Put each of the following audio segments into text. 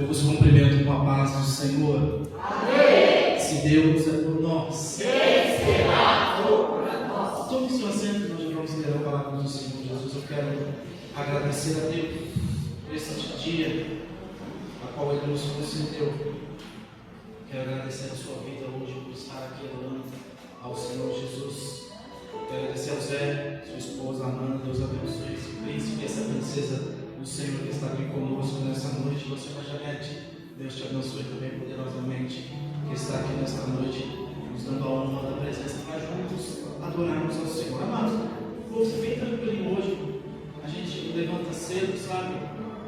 Eu vos cumprimento com a paz do Senhor. Amém. Se Deus é por nós, quem será contra nós? Tome seu assento, nós já vamos ler a palavra do Senhor Jesus. Eu quero agradecer a Deus por esse dia, a qual Ele nos concedeu. Quero agradecer a sua vida hoje por estar aqui orando ao Senhor Jesus. Quero agradecer ao Zé, sua esposa Amanda. Deus abençoe esse príncipe e essa princesa do Senhor que está aqui conosco nessa noite. Você, Janete, Deus te abençoe também poderosamente, que está aqui nesta noite, nos dando a honra da presença para juntos adorarmos ao Senhor. Amados, vou ser bem tranquilo hoje. A gente levanta cedo, sabe?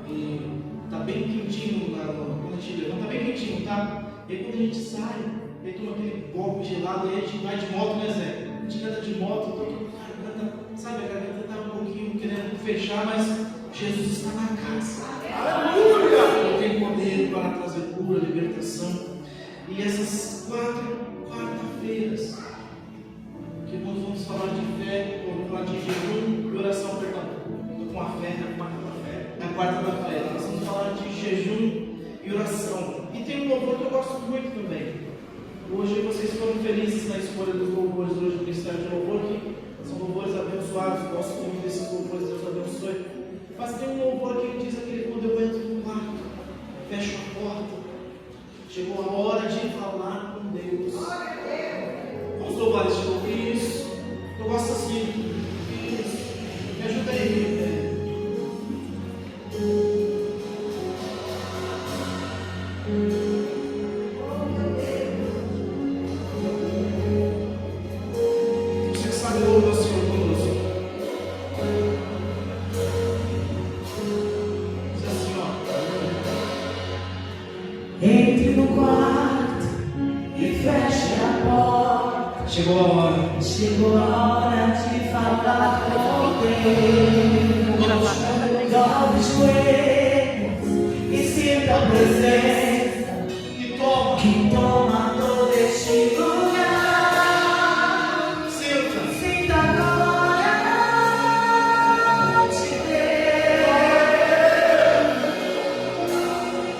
E está bem quentinho, quando a gente levanta, está bem quentinho, tá? E aí quando a gente sai, aí toma aquele golpe gelado, aí a gente vai de moto, né, Zé? A gente anda de moto, eu tô com a garganta, sabe? A garganta está um pouquinho querendo fechar, mas Jesus está na casa. Aleluia! Ele tem poder para trazer cura, libertação. E essas quarta-feiras, que nós vamos falar de fé, vamos falar de jejum e oração, perdão. Estou com a fé na quarta da fé. Nós vamos falar de jejum e oração. E tem um louvor que eu gosto muito também. Hoje vocês foram felizes na escolha dos louvores hoje do Ministério de Louvor, que são louvores abençoados. Gosto muito desses louvores, Deus abençoe. Mas tem um louvor que diz aquele: quando eu entro no quarto, fecho a porta, chegou a hora de falar com Deus. Vamos louvar esse louvor. Isso. Eu gosto assim. Isso. Me ajuda aí, você que sabe louvar o Senhor conosco. Entre no quarto e feche a porta. Chegou a hora. Chegou a hora de falar com Deus. Dobre os joelhos e sinta a presença que toma todo este lugar. Sinta a glória de Deus.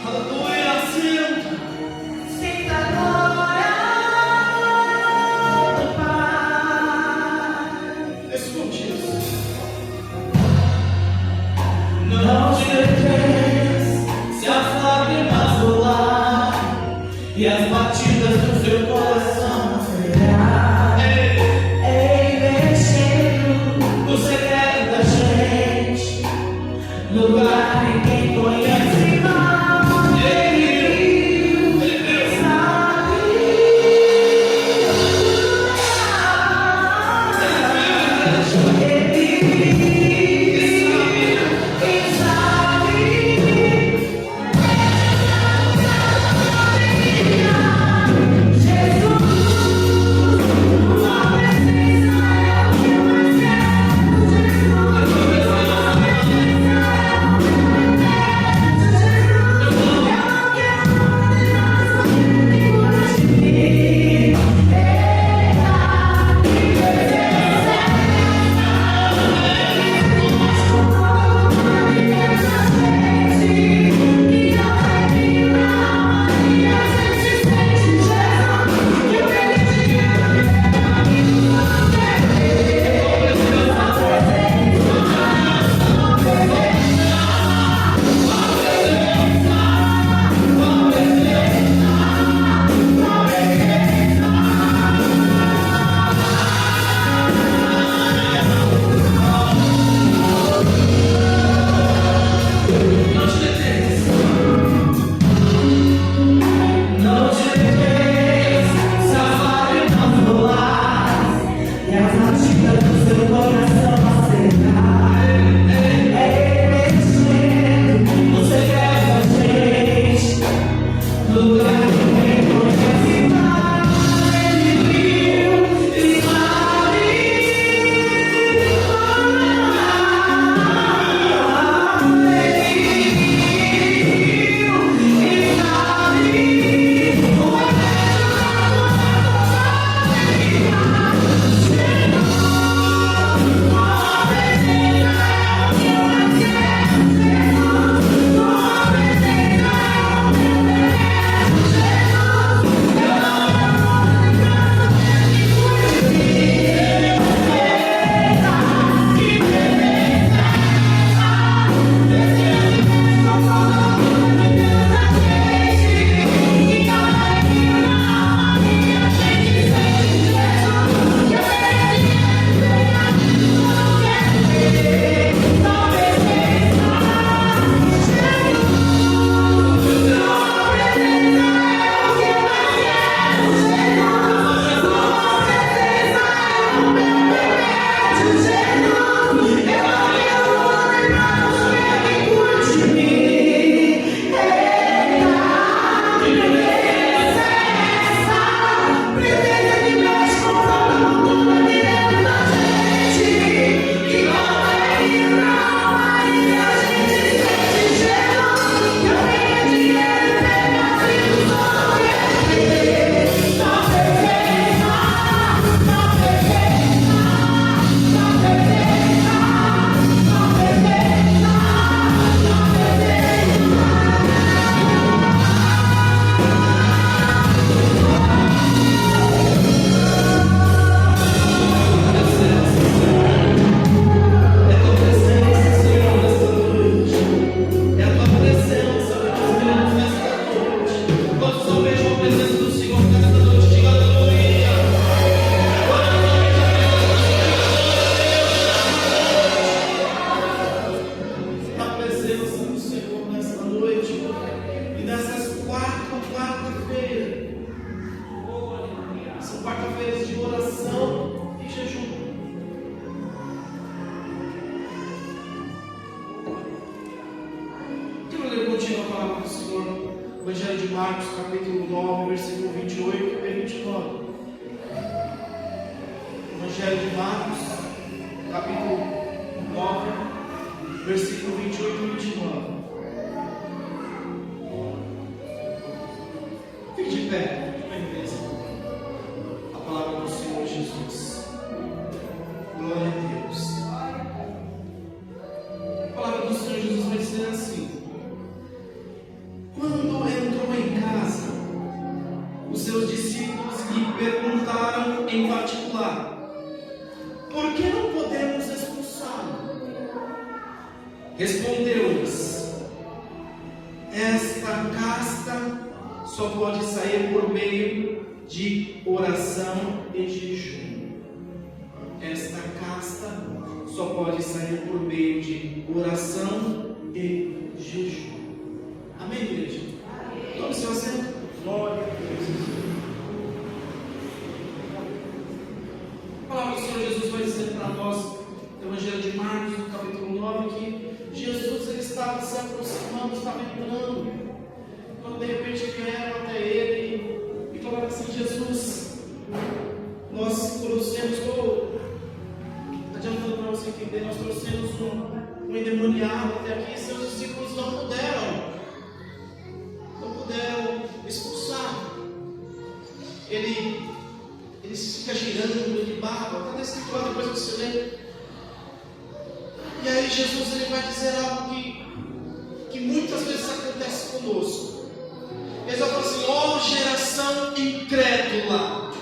Aleluia, Sinta a glória do Pai. escute isso. Não te detens se as lágrimas rolar e as batidas do seu coração acelerar. Ei, mexendo no secreto da gente, lugar ninguém conhece não. Ele sabe. Ele sabe. de Marcos, capítulo 9, versículo 28 e 29. Evangelho de Marcos, capítulo 9, versículo 28 e 29. Fique de pé, igreja. A palavra do Senhor Jesus. Glória a Deus. A palavra do Senhor Jesus vai ser assim. Quando entrou em casa, os seus discípulos lhe perguntaram em particular: por que não podemos expulsá-lo? Respondeu-lhes: esta casta só pode sair por meio de oração e jejum. Esta casta só pode sair por meio de oração e jejum. Amém, igreja? Tome seu assento. Glória a Deus. A palavra do Senhor Jesus vai dizer para nós, no Evangelho de Marcos, no capítulo 9, que Jesus ele estava se aproximando, estava entrando, quando de repente vieram até ele e falaram assim: Jesus, nós trouxemos, adiantando para você entender, nós trouxemos um endemoniado até aqui, e seus discípulos não puderam expulsar. Ele fica girando, ele baba, está descrito lá, depois você lê. E aí Jesus ele vai dizer algo que muitas vezes acontece conosco. Ele vai falar assim: ó geração incrédula,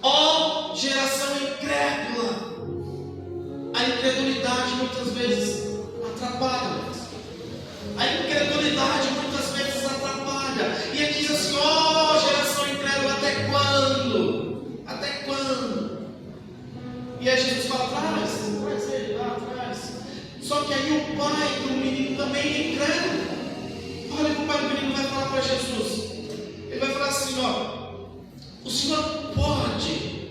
ó geração incrédula. A incredulidade muitas vezes atrapalha. A incredulidade muitas vezes atrapalha. E ele diz assim: ó geração incrédula, até quando? Até quando? E aí Jesus fala: traz ele lá atrás. Só que aí o pai do menino também é incrédulo. Olha o que o pai do menino vai falar para Jesus. Ele vai falar assim: ó, o Senhor pode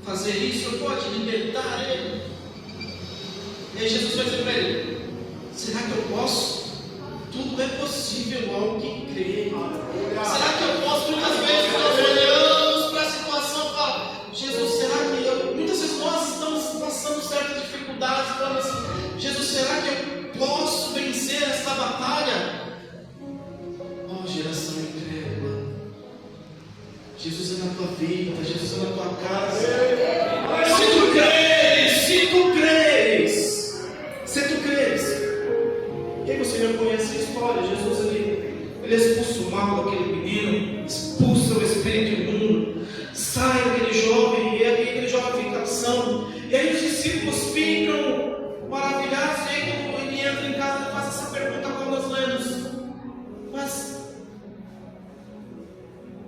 fazer isso, o Senhor pode libertar ele. E aí Jesus vai dizer para ele: será que eu posso? Tudo é possível ao que crê. Será que eu posso? Muitas vezes nós olhamos para a situação e falamos: Jesus, será que eu? Muitas vezes nós estamos passando certas dificuldades e falamos assim: Jesus, será que eu posso vencer essa batalha? Oh, geração incrédula. Jesus é na tua vida, Jesus é na tua casa. Se tu crês. E aí você já conhece a história. Jesus ele expulsa o mal daquele menino, expulsa o espírito imundo, sai daquele jovem, e aquele jovem fica são. E aí os discípulos ficam maravilhados. E aí quando ele entra em casa, ele faz essa pergunta quando nós lemos: mas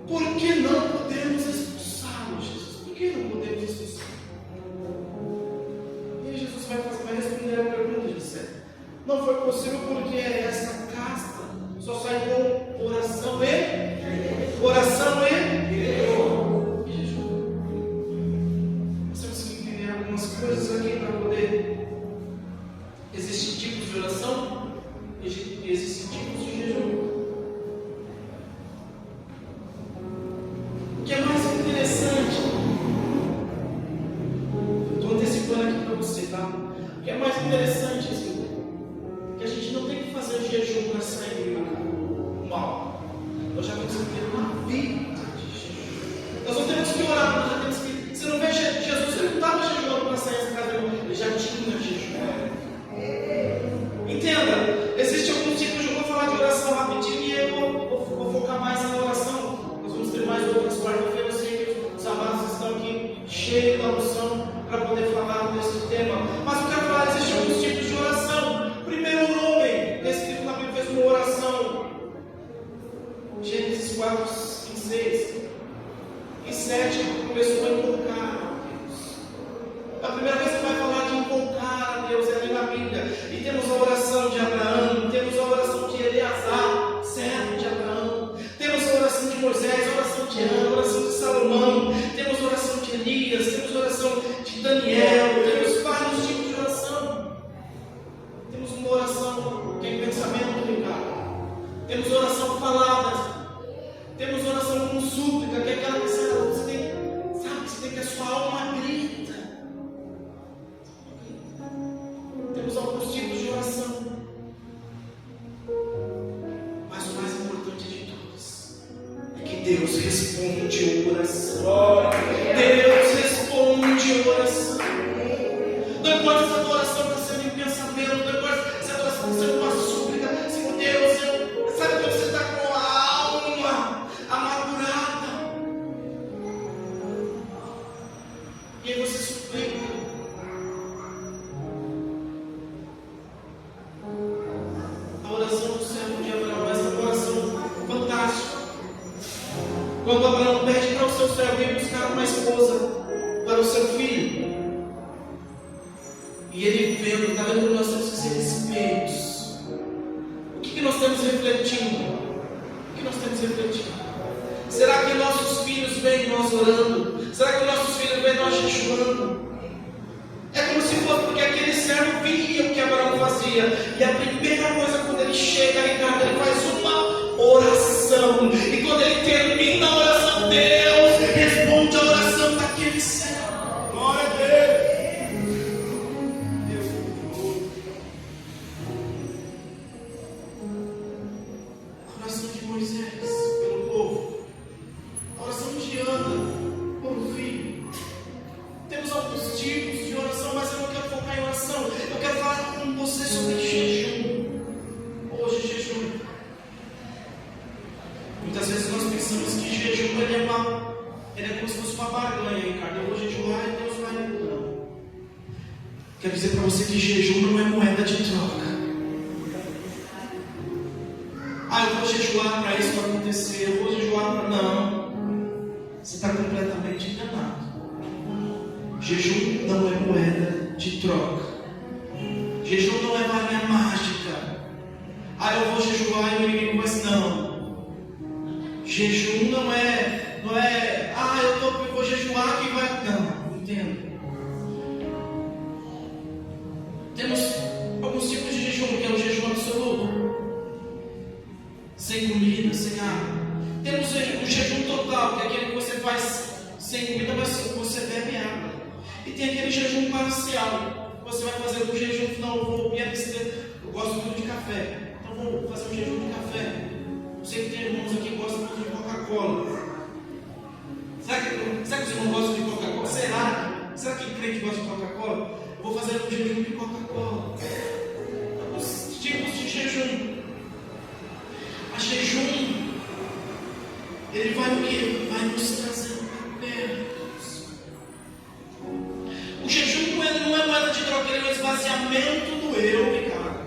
por que não podemos expulsá-lo, Jesus? Por que não podemos expulsá-lo? E aí Jesus vai responder a pergunta, disse: não foi possível porque essa casta só sai com oração e jejum. Nós temos que entender algumas coisas aqui para poder. Existem tipos de oração e existem tipos de jejum. O que é mais interessante, estou antecipando aqui para você, tá? O que é mais interessante assim, que a gente não tem que fazer jejum para sair do mal. Nós já temos que ter uma vida de jejum. Nós não temos que orar, nós já temos que. Você não vê Jesus, ele não estava jejuando para sair dessa casa, ele já tinha jejum. Entenda, existe alguns tipos de. Eu vou falar de oração rapidinho e eu vou focar mais na oração. Nós vamos ter mais outras quarta-feiras. Eu sei que os amados estão aqui cheios da unção para poder falar desse tema. Mas eu quero falar, existem alguns tipos de oração. Primeiro, o homem, descrito na Bíblia, fez uma oração. Gênesis 4, 26 e 7, começou a invocar a Deus. A primeira vez que vai falar de invocar a Deus é ali na Bíblia. E temos a oração de Abraão, temos a oração de Eleazar, servo de Abraão, temos a oração de Moisés, a oração de Ana, a oração de Salomão, temos a oração de Elias, temos a oração de Daniel, temos vários tipos de oração. Temos uma oração que é em pensamento, Ricardo. Temos oração falada. súplica, que é aquela que você tem, sabe, você tem que a sua alma grita. Temos alguns tipos de oração, mas o mais importante de todos é que Deus responde a oração. Deus responde a oração. Não importa se a tua oração está sendo em pensamento, não importa se a tua oração está sendo uma súplica, Senhor Deus, sabe quando você está com a alma amargurada, e aí você suplica. A oração do servo de Abraão, essa oração fantástica. Quando Abraão pede para o seu servo ir buscar uma esposa para o seu filho, e ele vendo, está vendo que nós temos que ser espelhos. O que nós estamos refletindo? O que nós estamos refletindo? Será que nossos filhos veem nós orando? Será que nossos filhos veem nós jejuando? É como se fosse porque aquele servo via o que Abraão fazia. E a primeira coisa, quando ele chega, Ricardo, ele faz uma oração. E quando ele termina a oração, Deus responde a oração daquele servo. Glória a Deus. A oração de Moisés pelo povo. A oração de Ana por um filho. Temos alguns tipos de oração, mas eu não quero focar em oração. Eu quero falar com você sobre jejum. Hoje, jejum. Muitas vezes nós pensamos que jejum ele é como se fosse uma barganha, Ricardo. Eu vou jejuar e Deus vai me dar. Quero dizer para você que jejum não é moeda de troca. Eu vou jejuar para isso acontecer. Eu vou jejuar para. Não. Você está completamente enganado. Jejum não é moeda de troca. Jejum não é varinha mágica. Eu vou jejuar e o inimigo vai dizer não. Jejum não é eu vou jejuar que vai. Não, entenda. Temos alguns tipos de jejum, que é o jejum absoluto. Sem comida, sem água. Temos o jejum total, que é aquele que você faz sem comida, mas você bebe água. E tem aquele jejum parcial. Você vai fazer um jejum, não, eu vou me abster. Eu gosto muito de café, então vou fazer um jejum de café. Eu sei que tem irmãos aqui que gostam muito de Coca-Cola. Será que os irmãos gostam de Coca-Cola? Será que crente gosta de Coca-Cola? Eu vou fazer um jejum de Coca-Cola. Os tipos de jejum. A jejum, ele vai o quê? Vai nos trazer para perto. O jejum não é moeda de troca, ele é um esvaziamento do eu, Ricardo.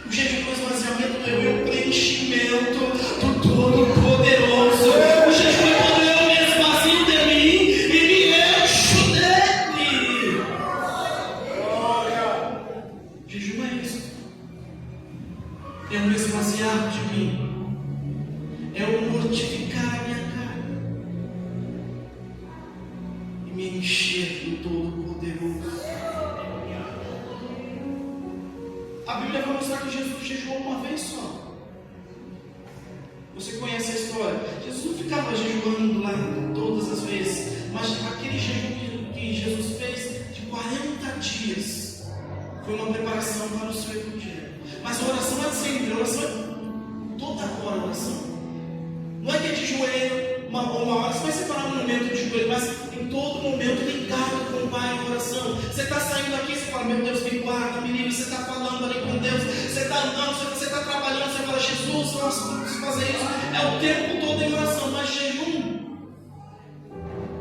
O jejum é um esvaziamento do eu, é o preenchimento do Todo-Poderoso. O jejum é quando eu me esvazio de mim e me encho dele. Jejum é isso. É um esvaziar de mim. É um mortificar a minha carne e me encher do Todo-Poderoso. A Bíblia vai mostrar que Jesus jejuou uma vez só. Você conhece a história? Jesus não ficava jejuando lá todas as vezes, mas aquele jejum que Jesus fez de 40 dias foi uma preparação para o seu evangelho. Mas a oração é sempre, a oração é toda hora a oração. Não é que é de joelho, uma hora, você vai separar um momento de joelho, mas em todo momento ligado com o Pai em oração. Você está saindo aqui, você fala, meu Deus, me guarda, me livre. Você está falando ali com Deus, você está andando, você está trabalhando, você fala, Jesus, nós vamos fazer isso. É o tempo todo em oração, mas jejum.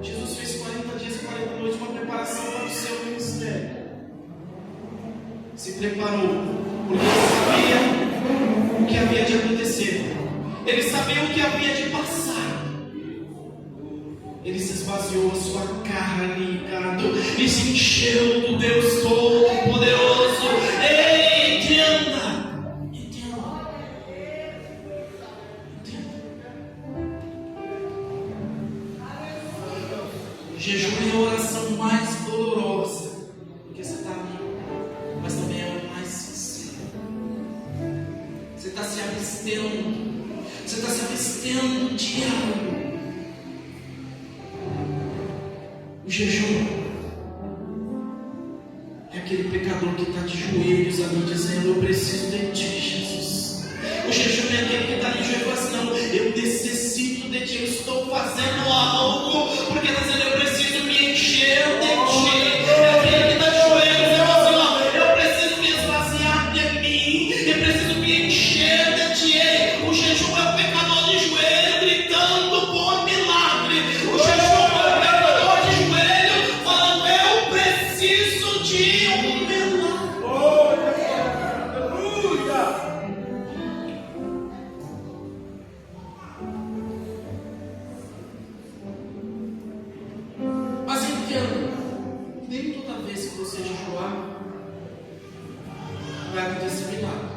Jesus fez 40 dias e 40 noites, uma preparação para o seu ministério. Se preparou, porque ele sabia o que havia de acontecer. Ele sabia o que havia de passar. Ele se esvaziou a sua carne, Ricardo, e se encheu do Deus Todo-Poderoso. Ei, entenda. Jejum é a oração mais dolorosa, porque você está ali, mas também é a mais sincera. Você está se abstendo. Você está se abstendo do diabo. O jejum é aquele pecador que está de joelhos ali dizendo: eu preciso de ti, Jesus. O jejum é aquele que está ali de joelhos e fala assim: não, eu necessito de ti, eu estou fazendo algo, porque está dizendo: eu preciso me encher de ti. É aquele que está de joelhos e fala assim: ó, eu preciso me esvaziar de mim, eu preciso me encher de ti. O jejum é o pecador de joelho gritando por milagre. O jejum é o pecador de joelho falando: eu preciso de um milagre. Mas entenda, nem toda vez que você jejuar vai acontecer milagre.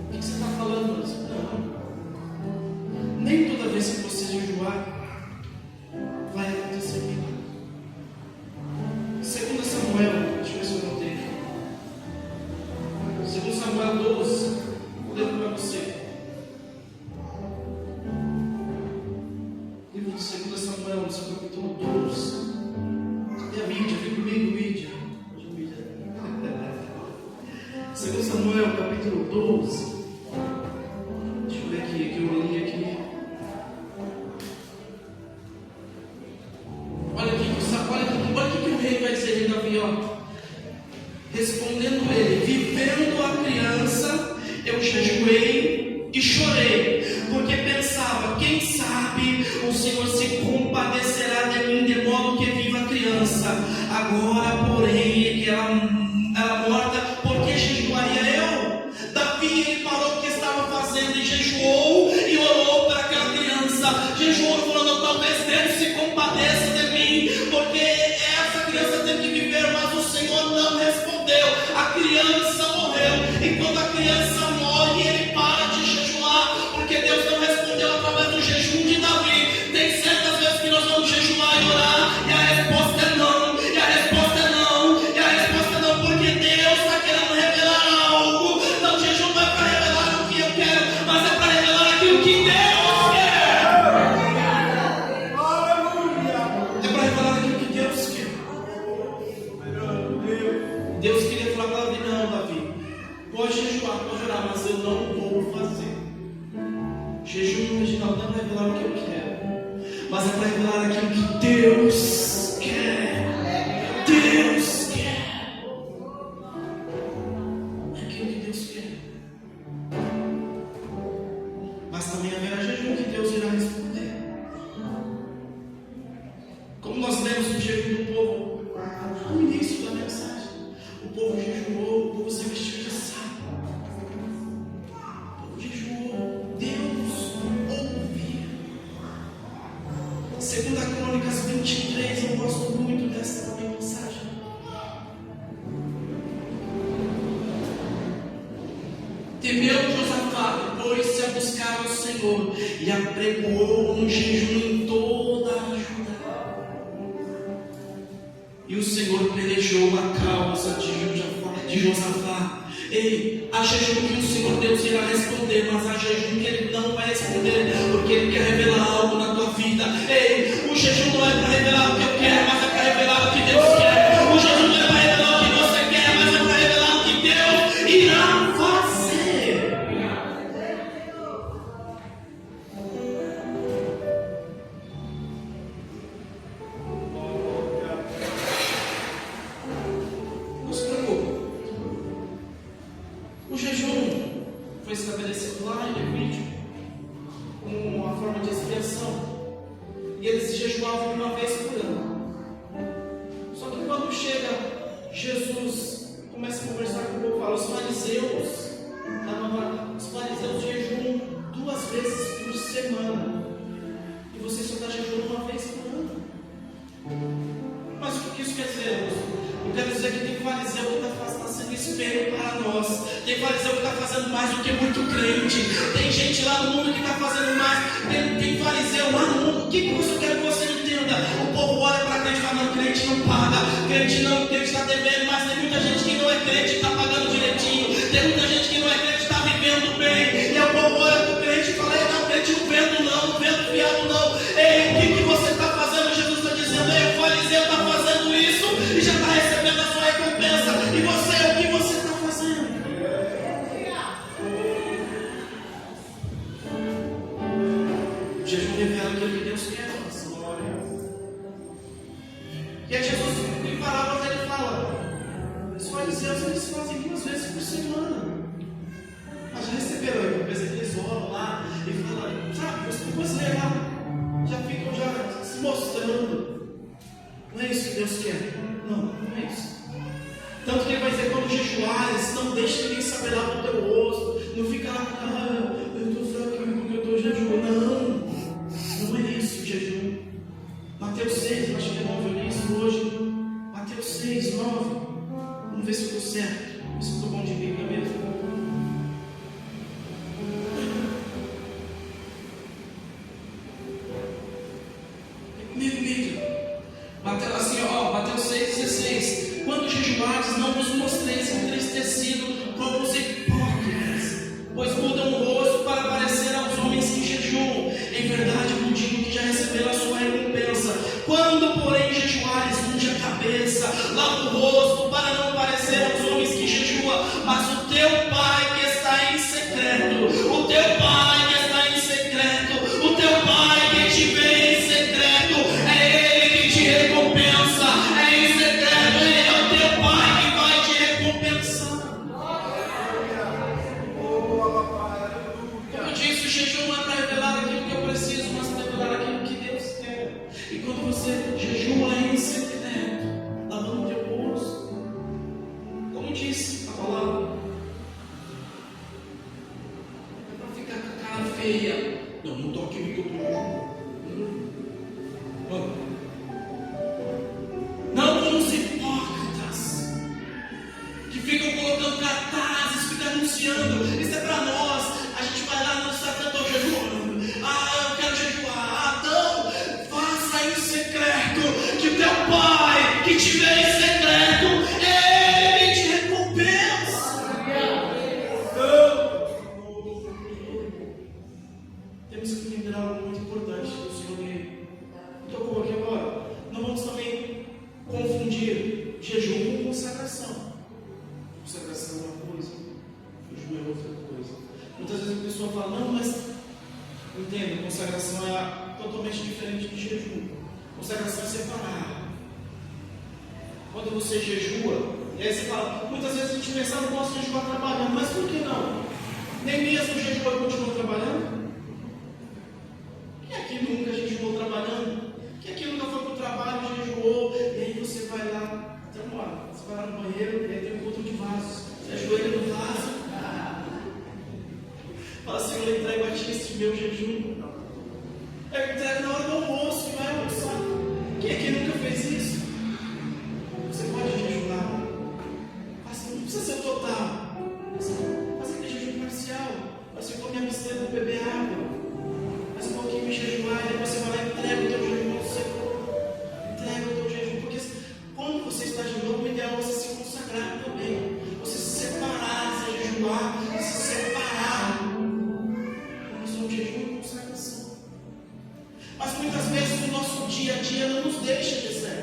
O que você está falando, Luiz? Não. Nem toda vez que você jejuar vai acontecer milagre. 2 Samuel, deixa eu ver se eu notei aqui. 2 Samuel 12, vou ler para você. Livro de 2 Samuel, no seu capítulo 12. Cadê a mídia? Vem comigo, mídia. 2 Samuel, capítulo 12. Deixa eu ver aqui, que eu li aqui. Olha o que o rei vai dizer em Davi, ó. Respondendo ele: vivendo a criança, eu jejuei e chorei, porque pensava: quem sabe o Senhor se compadecerá de mim, de modo que viva a criança. Agora, porém, que ela morta, por que jejuaria eu? Davi, ele parou o que estava fazendo e jejuou e orou para aquela criança. Jejuou falando: talvez Deus se compadeça de mim, porque essa criança tem que viver. Mas o Senhor não respondeu. A criança morreu. E quando a criança morre, ele para de jejuar, porque Deus não respondeu através do jejum de Davi. Tem certas vezes que nós vamos jejuar e orar, e a resposta é não, e a resposta é não, e a resposta é não, porque Deus está querendo revelar algo. Não, o jejum não é para revelar o que eu quero, mas é para revelar aquilo que Deus quer. É para revelar aquilo que Deus quer. Deus queria falar para Davi: não, Davi, pode jejuar, pode orar, mas eu não vou fazer. Jejum original não é para revelar o que eu quero, mas é para revelar aquilo que Deus quer. Deus quer. É aquilo que Deus quer. Mas também haverá jejum que Deus irá responder. Como nós lemos o jejum do povo no início da mensagem, o povo jejuou, o povo se vestiu de saco. O povo jejuou, Deus ouviu. 2 Crônicas 23, eu gosto muito dessa também mensagem. Temeu Josafá, pôs-se a buscar o Senhor e apregoou um jejum em toda a Judá. E o Senhor pelejou a causa de Josafá. Ei, há jejum que o Senhor Deus irá responder, mas há jejum que Ele não vai responder, porque Ele quer revelar algo na tua vida. Ei, o jejum não é para revelar o que eu quero, mas é para revelar o que Deus quer. O jejum não é para revelar o que você quer, mas é para revelar o que Deus irá fazer. Não se preocupe. O jejum foi estabelecido lá em Levítico como uma forma de expiação. E eles jejuavam uma vez por ano. Só que quando chega Jesus, começa a conversar com o povo, fala: os fariseus jejuam 2 vezes por semana. E você só está jejuando uma vez por ano. Mas o que isso quer dizer, irmãos? Eu quero dizer que tem fariseu que está sendo espelho para nós. Tem fariseu que está fazendo mais do que muito crente. Tem gente lá no mundo que está fazendo mais. Tem fariseu lá no mundo. O que eu quero que você entenda? O povo olha para crente e fala: não, crente não paga. Crente está devendo. Mas tem muita gente que não é crente e está pagando direitinho. Tem muita gente que não é crente e está vivendo bem. E o povo olha para o crente e fala: não, crente não vendo não, não vendo fiado não. Ei, o que você está fazendo? O jejum revela aquilo que Deus quer, nossa glória. E aí Jesus, em parábolas, ele fala: os fariseus, eles fazem 2 vezes por semana. Mas já receberam aí, talvez eles oram lá e falam, sabe, você lá, já ficam já se mostrando. Não é isso que Deus quer. Não é isso. Tanto que ele vai dizer, quando jejuares, não deixe ninguém saber lá do teu rosto. Não fica lá, eu estou fraquinho porque eu estou jejuando. Não é isso o jejum. Mateus 6, eu acho que é 9, eu li isso hoje. Mateus 6, 9. Vamos ver se eu estou certo. Vamos ver se eu estou bom de Bíblia mesmo. Mateus 6,16. Quando jejuardes, não vos mostreis entristecido como os hipócritas, pois mudam o rosto para parecer aos homens que jejuam. Em verdade vos digo que já receberam a sua recompensa. Quando, porém, jejuares, unge a cabeça, lava o rosto, para não parecer aos homens que jejuam, mas o teu Pai que está em secreto, o teu Pai que está em secreto, o teu Pai que te vê em secreto, é Ele que te recompensa, é em secreto, Ele é o teu Pai que vai te recompensar. Como eu disse, o jejum não é para revelar aquilo que eu preciso, mas para revelar aquilo que Deus quer. E quando você jejua em secreto, lavando o teu rosto, como disse a palavra, é para ficar com a cara feia. Não toque em mim que eu estou jejuando. Não como os hipócritas que ficam colocando cartazes, ficam anunciando. Isso é para nós. A gente vai lá no Instagram, estou jejuando. Eu quero jejuar. Não, faça em secreto, que o teu Pai que te vê em secreto, Ele te recompensa. Temos que entender algo muito importante que o Senhor me tocou aqui agora. Não vamos também confundir jejum com consagração. Consagração é uma coisa, jejum é outra coisa. Muitas vezes a pessoa fala, não, mas entenda, consagração é totalmente diferente de jejum. Consagração é separar. Quando você jejua, e aí você fala, muitas vezes a gente pensa, não posso jejuar trabalhando, mas por que não? Nem mesmo jejua e continua trabalhando? Quem aqui nunca jejuou trabalhando? Quem aqui nunca foi para o trabalho, jejuou, e aí você vai lá, até uma hora, você vai lá no banheiro, e aí tem um encontro de vasos, você ajoelha no vaso, fala, Senhor, eu entrego a ti este meu jejum, eu entrego na hora do almoço, e vai almoçar. Quem aqui nunca fez isso? Você pode jejuar, não precisa ser total, faz aquele jejum parcial, você come a abster de beber água, mas um pouquinho me jejuar, e depois você vai lá e entrega o teu jejum ao Senhor. Entrega o teu jejum, porque quando você está jejuando, o ideal é você se consagrar também. Você se separar, se jejuar, se separar. Isso é um jejum e consagração. Mas muitas vezes o nosso dia a dia não nos deixa de ser.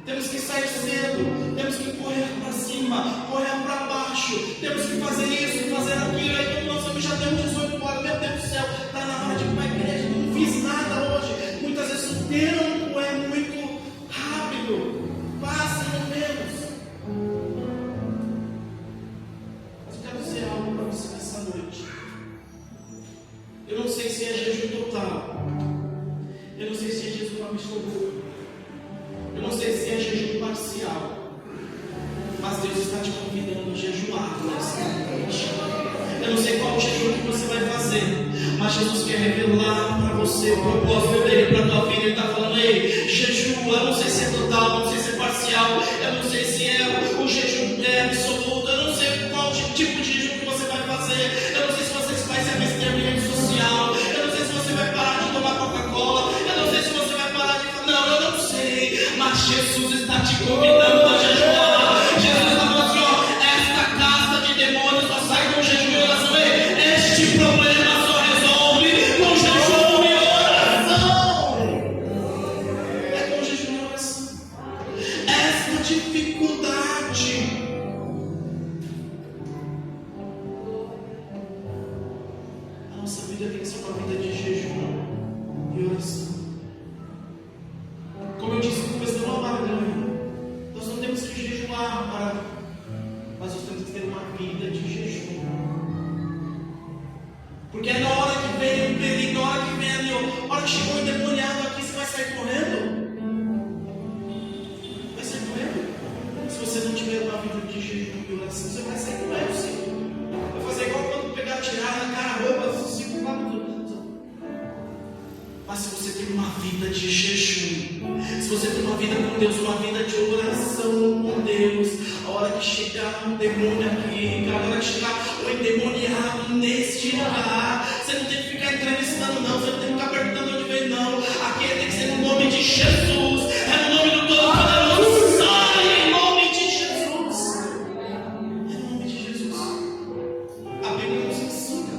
Temos que sair cedo, temos que correr para cima, correr para baixo, temos que fazer isso, fazer aquilo. Aí quando nós já temos 18 horas, meu Deus do céu, está na hora de ir para a igreja, não fiz nada hoje. Muitas vezes o tempo é muito rápido, passa no menos. Mas eu quero dizer algo para você nessa noite. Eu não sei se é jejum total, eu não sei se é jejum absoluto, eu não sei se é jejum parcial, mas Deus está te convidando a jejuar nessa noite. Eu não sei qual jejum que você vai fazer, mas Jesus quer revelar para você o propósito dele para a tua vida. Ele está falando, ei, jejua. Eu não sei se é total, eu não sei se é parcial, eu não sei se é o jejum absoluto, eu não sei qual tipo de jejum que você vai fazer, eu não sei se você vai se abster de rede social, eu não sei se você vai parar de tomar Coca-Cola, eu não sei se você vai parar de falar, não, eu não sei, mas Jesus está te convidando a jejuar. Jesus está falando assim, ó, esta casta de demônios só sai com jejum e oração. Este problema só resolve com jejum e oração. É com jejum e oração. Esta dificuldade, a nossa vida tem que ser uma vida de jejum. e oração. Como eu disse no começo, não é uma barganha. Nós não temos que jejuar, mas nós temos que ter uma vida de jejum. Porque é na hora que vem o perigo, na hora que vem ali, a hora que chegou o endemoniado aqui, você vai sair correndo? Vai sair correndo? Se você não tiver uma vida de jejum e oração, você vai sair correndo, sim. Vai fazer igual quando pegar, tirar na cara a roupa, assim, mas se você tem uma vida de jejum, se você tem uma vida com Deus, uma vida de oração com Deus, a hora que chegar um demônio aqui, a hora que chegar o endemoniado neste lugar, você não tem que ficar entrevistando não, você não tem que ficar perguntando onde vem não, aqui tem que ser no nome de Jesus, é no nome do Todo-Poderoso, sai em nome de Jesus, é no nome de Jesus. A Bíblia nos ensina.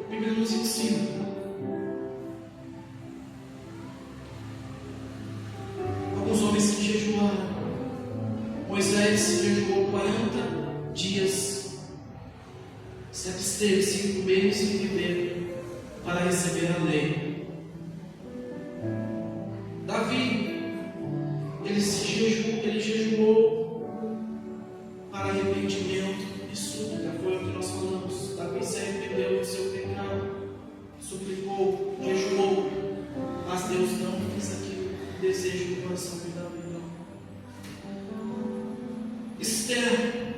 A Bíblia nos ensina. Alguns homens que jejuaram. Moisés jejuou 40 dias, se absteve 5 meses sem beber para receber a lei. Davi, ele jejuou para arrependimento e súplica, foi o que nós falamos. Davi se arrependeu do seu pecado, suplicou, jejuou, mas Deus não fez aquilo, desejo do coração de Davi. Esther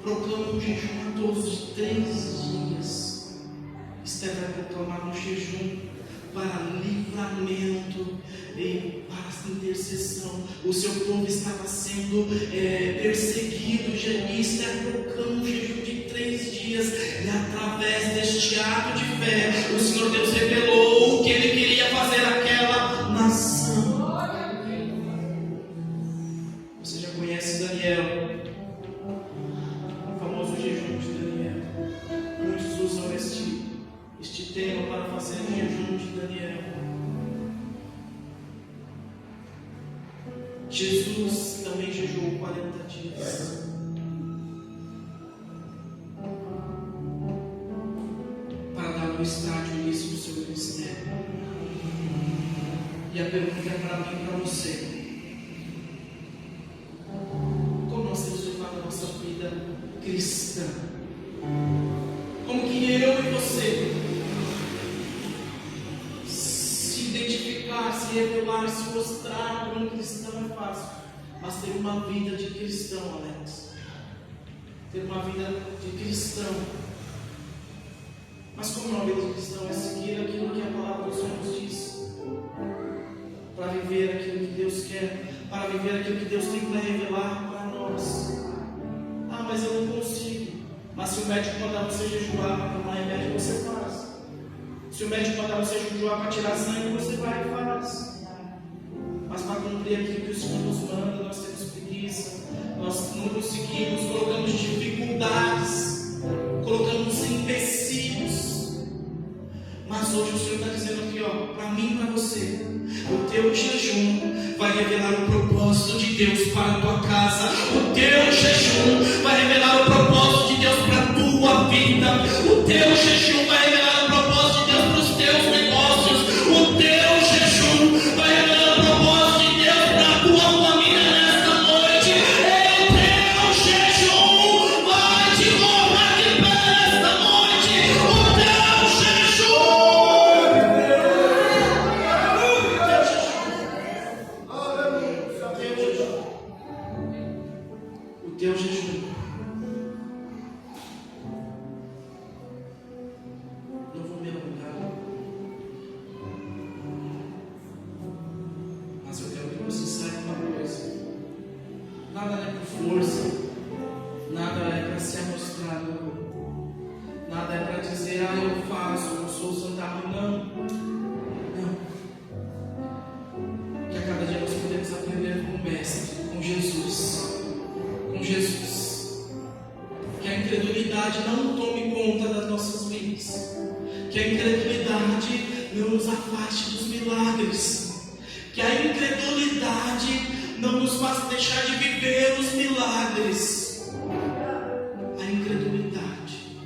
proclama um jejum a todos de 3 dias. Esther vai proclamar um jejum para livramento e para intercessão. O seu povo estava sendo perseguido. E Esther proclama um jejum de 3 dias. E através deste ato de fé, o Senhor Deus revelou o que Ele queria fazer àquela nação. Você já conhece Daniel, o famoso jejum de Daniel. Muitos usam este tema para fazer o jejum de Daniel. Jesus também jejuou 40 dias. Para dar um estágio início do seu ministério. E a pergunta é para mim e para você: nós temos levado a nossa vida cristã? Como que eu e você se identificar, se revelar, se mostrar como cristão é fácil, mas ter uma vida de cristão, Alex, ter uma vida de cristão. Mas como uma vida de cristão é seguir aquilo que a palavra do Senhor nos diz, para viver aquilo que Deus quer, para viver aquilo que Deus tem para revelar. Ah, mas eu não consigo. Mas se o médico mandar você jejuar para tomar remédio, você faz. Se o médico mandar você jejuar para tirar sangue, você vai e faz. Mas para cumprir aquilo que o Senhor nos manda, nós temos preguiça, nós não conseguimos, colocamos dificuldades, colocamos empecilhos. Mas hoje o Senhor está dizendo aqui, para mim e para você: o teu jejum vai revelar o propósito de Deus para a tua casa. O teu jejum vai revelar o propósito de Deus para a tua vida. O teu jejum vai revelar o propósito de Deus para os teus negócios. O teu jejum vai revelar o propósito de Deus para a tua família nesta noite. O teu jejum vai te colocar de pé nesta noite. O teu jejum. O teu jejum. Não vou me alongar, mas eu quero que você saiba uma coisa: nada é por força, nada é para se amostrar, nada é para dizer, eu faço, eu sou Santa Mãe. Não. Que a cada dia nós podemos aprender com o Mestre, com Jesus. Com Jesus. Que a incredulidade não tome conta das nossas vidas. Que a incredulidade não nos afaste dos milagres. Que a incredulidade não nos faça deixar de viver os milagres. A incredulidade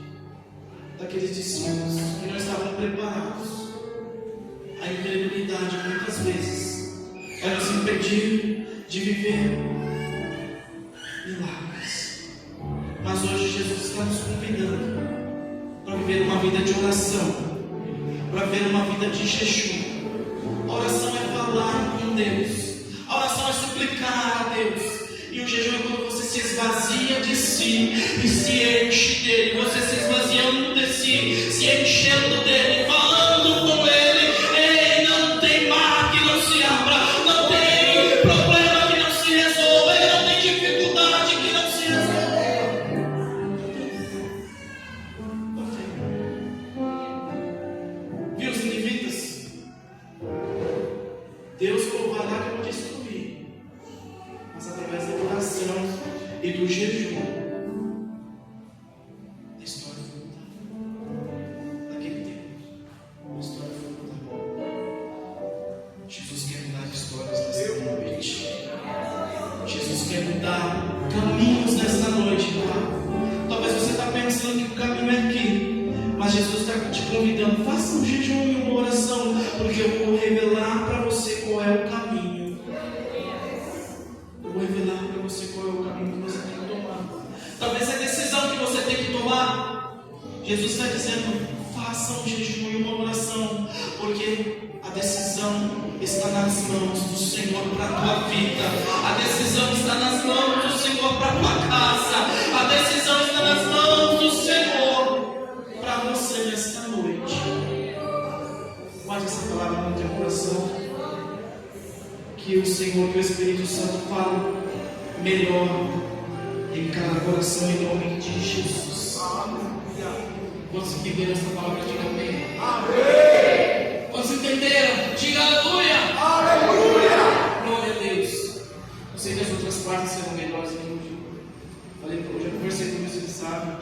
milagres. Mas hoje Jesus está nos convidando para viver uma vida de oração, para viver uma vida de jejum. A oração é falar com Deus, a oração é suplicar a Deus. E o jejum é quando você se esvazia de si e se enche dele. Você se esvaziando de si, se enchendo dele, falando com ele. Ei, não tem mar que não se abra, não tem problema que não se resolva, não tem dificuldade que não se resolva. Não tem. Viu os ninivitas? Deus provará que eu vou destruir, mas através da oração e do jejum, a história foi mudada. Naquele tempo, a história foi mudada. Jesus quer mudar histórias nesta noite. Jesus quer mudar caminhos nesta noite, tá? Talvez você está pensando que o caminho é aqui, mas Jesus está te convidando. Faça um jejum e uma oração, porque eu vou revelar para você qual é o caminho. Vou revelar para você qual é o caminho que você tem que tomar. Talvez a decisão que você tem que tomar. Jesus está dizendo: faça um jejum e uma oração, porque a decisão está nas mãos do Senhor para a tua vida. A decisão está nas mãos do Senhor para a tua casa. A decisão está nas mãos do Senhor para você nesta noite. Guarde essa palavra no teu coração. Que o Senhor, que o Espírito Santo fale melhor em cada coração, em nome de Jesus. Quantos entenderam essa palavra? Diga amém. Amém. Quantos entenderam? Diga aleluia. Aleluia. Glória a Deus. Eu sei que as outras partes serão melhores. Falei, eu já conversei com você, sabe?